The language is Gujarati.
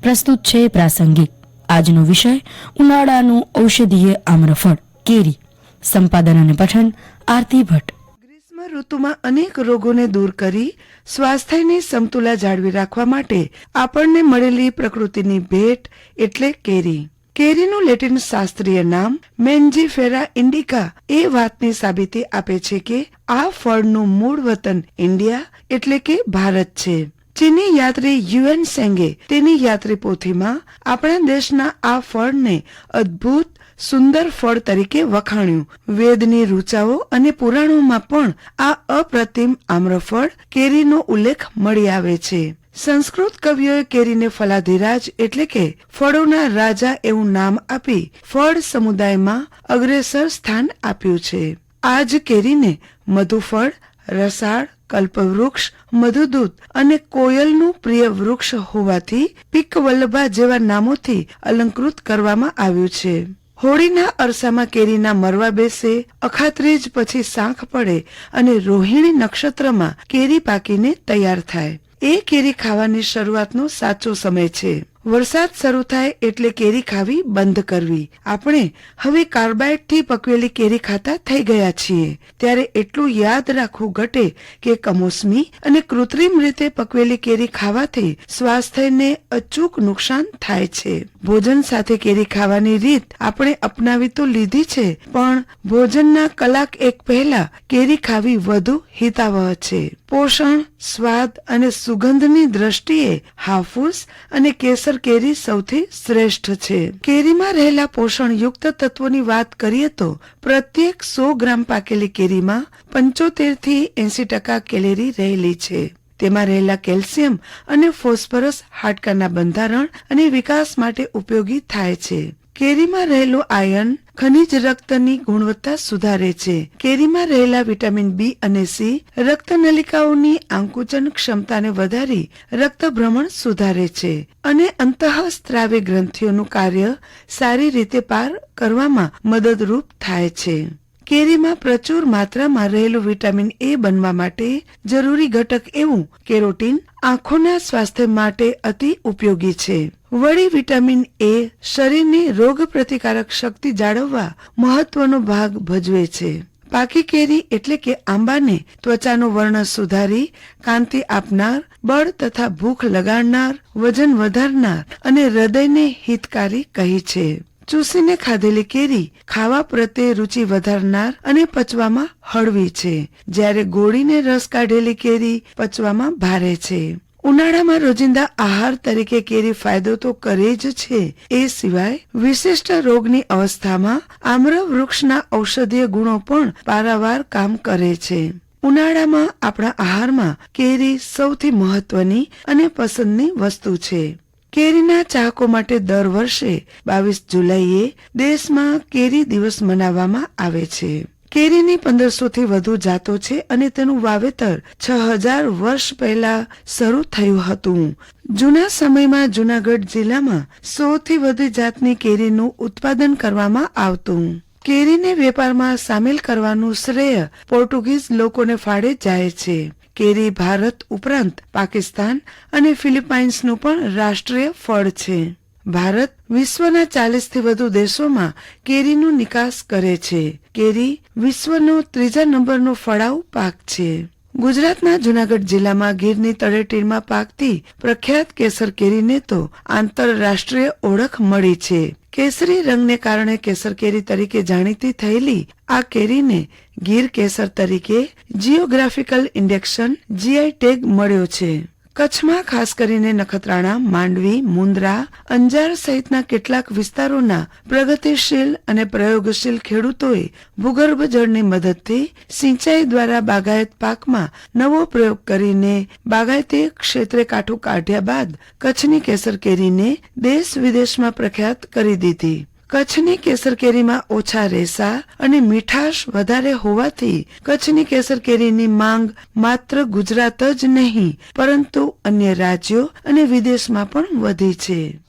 પ્રસ્તુત છે પ્રાસંગિક. આજનો વિષય ઉનાળાનું ઔષધીય આમ્રફળ કેરી. સંપાદન અને પઠન આરતી ભટ્ટ. ગ્રીષ્મ ઋતુમાં અનેક રોગોને દૂર કરી સ્વાસ્થ્યની સમતુલા જાળવી રાખવા માટે આપણને મળેલી પ્રકૃતિની ભેટ એટલે કેરી. કેરીનું લેટિન શાસ્ત્રીય નામ મેન્જીફેરા ઇન્ડિકા એ વાતની સાબિતી આપે છે કે આ ફળનું મૂળ વતન ઇન્ડિયા એટલે કે ભારત છે. ચીની યાત્રી યુએન સેંગે તેની યાત્રી પોથીમાં આપણા દેશના આ ફળને અદ્ભુત સુંદર ફળ તરીકે વખાણ્યું. વેદની ઋચાઓ અને પુરાણોમાં પણ આ અપ્રતિમ આમ્રફળ કેરીનો ઉલ્લેખ મળી આવે છે. સંસ્કૃત કવિઓએ કેરીને ફલાધિરાજ એટલે કે ફળોના રાજા એવું નામ આપી ફળ સમુદાયમાં અગ્રેસર સ્થાન આપ્યું છે. આ જ કેરીને મધુફળ, રસાળ, કલ્પવૃક્ષ, મધુદૂત અને કોયલનું પ્રિય વૃક્ષ હોવાથી પીકવલ્લભા જેવા નામોથી અલંકૃત કરવામાં આવ્યું છે. હોળીના અરસામાં કેરીના મરવા બેસે, અખાત્રીજ પછી સાંખ પડે અને રોહિણી નક્ષત્રમાં કેરી પાકીને તૈયાર થાય. એ કેરી ખાવાની શરૂઆતનો સાચો સમય છે. વરસાદ શરૂ થાય એટલે કેરી ખાવી બંધ કરવી. આપણે હવે કાર્બાઇડથી પકવેલી કેરી ખાતા થઈ ગયા છીએ. ત્યારે એટલું યાદ રાખવું ઘટે કે કમોસમી અને કૃત્રિમ રીતે પકવેલી કેરી ખાવાથી સ્વાસ્થ્યને અચૂક નુકસાન થાય છે. ભોજન સાથે કેરી ખાવાની રીત આપણે અપનાવી તો લીધી છે, પણ ભોજનના કલાક એક પહેલા કેરી ખાવી વધુ હિતાવહ છે. પોષણ, સ્વાદ અને સુગંધની દ્રષ્ટિએ હાફૂસ અને કેસર કેરી સૌથી શ્રેષ્ઠ છે. કેરીમાં રહેલા પોષણયુક્ત તત્વોની વાત કરીએ તો પ્રત્યેક 100 ગ્રામ પાકેલી કેરીમાં 75 થી 80% કેલેરી રહેલી છે. તેમાં રહેલા કેલ્શિયમ અને ફોસ્ફરસ હાડકાના બંધારણ અને વિકાસ માટે ઉપયોગી થાય છે. કેરીમાં રહેલું આયર્ન ખનિજ રક્તની ગુણવત્તા સુધારે છે. કેરીમાં રહેલા વિટામિન બી અને સી રક્તનલિકાઓની આંકુચન ક્ષમતાને વધારી રક્ત ભ્રમણ સુધારે છે અને અંતઃસ્ત્રાવી ગ્રંથિઓનું કાર્ય સારી રીતે પાર કરવામાં મદદરૂપ થાય છે. કેરીમાં પ્રચુર માત્રામાં રહેલું વિટામિન એ બનવા માટે જરૂરી ઘટક એવું કેરોટીન આંખોના સ્વાસ્થ્ય માટે અતિ ઉપયોગી છે. વળી વિટામિન એ શરીરની રોગ પ્રતિકારક શક્તિ જાળવવા મહત્વનો ભાગ ભજવે છે. પાકી કેરી એટલે કે આંબાને ત્વચાનું વર્ણ સુધારી કાંતિ આપનાર, બળ તથા ભૂખ લગાડનાર, વજન વધારનાર અને હૃદયને હિતકારી કહી છે. ચૂસીને ખાધેલી કેરી ખાવા પ્રત્યે રુચિ વધારનાર અને પચવામાં હળવી છે, જ્યારે ગોળીને રસ કાઢેલી કેરી પચવામાં ભારે છે. ઉનાળામાં રોજિંદા આહાર તરીકે કેરી ફાયદો તો કરે જ છે, એ સિવાય વિશિષ્ટ રોગની અવસ્થામાં આમ્ર વૃક્ષના ઔષધીય ગુણો પણ પારાવાર કામ કરે છે. ઉનાળામાં આપણા આહારમાં કેરી સૌથી મહત્વની અને પસંદની વસ્તુ છે. કેરીના ચાહકો માટે દર વર્ષે 22 જુલાઈએ દેશમાં કેરી દિવસ મનાવવામાં આવે છે. કેરીની 1500 થી વધુ જાતો છે અને તેનું વાવેતર 6000 વર્ષ પહેલા શરૂ થયું હતું. જૂના સમયમાં જૂનાગઢ જિલ્લામાં 100 થી વધુ જાતની કેરીનું ઉત્પાદન કરવામાં આવતું. કેરીને વેપારમાં સામેલ કરવાનું શ્રેય પોર્ટુગીઝ લોકોને ફાળે જાય છે. કેરી ભારત ઉપરાંત પાકિસ્તાન અને ફિલિપાઇન્સનું પણ રાષ્ટ્રીય ફળ છે. ભારત વિશ્વના 40 થી વધુ દેશોમાં કેરીનો નિકાસ કરે છે. કેરી વિશ્વનો 3જા નંબરનો ફળાઉ પાક છે. ગુજરાતના જૂનાગઢ જિલ્લામાં ગીરની તળેટીમાં પાકતી પ્રખ્યાત કેસર કેરીને તો આંતરરાષ્ટ્રીય ઓળખ મળી છે. કેસરી રંગને કારણે કેસર કેરી તરીકે જાણીતી થયેલી આ કેરીને ગીર કેસર તરીકે જીઓગ્રાફિકલ ઇન્ડેક્શન જીઆઈ ટેગ મળ્યો છે. કચ્છમાં ખાસ કરીને નખત્રાણા, માંડવી, મુન્દ્રા, અંજાર સહિતના કેટલાક વિસ્તારોના પ્રગતિશીલ અને પ્રયોગશીલ ખેડૂતોએ ભૂગર્ભ જળની મદદથી સિંચાઈ દ્વારા બાગાયત પાકમાં નવો પ્રયોગ કરીને બાગાયતી ક્ષેત્રે કાઠું કાઢ્યા બાદ કચ્છની કેસર કેરીને દેશ વિદેશમાં પ્રખ્યાત કરી દીધી. કચ્છની કેસર કેરીમાં ઓછા રેસા અને મીઠાશ વધારે હોવાથી કચ્છની કેસર કેરીની માંગ માત્ર ગુજરાત જ નહીં પરંતુ અન્ય રાજ્યો અને વિદેશમાં પણ વધી છે.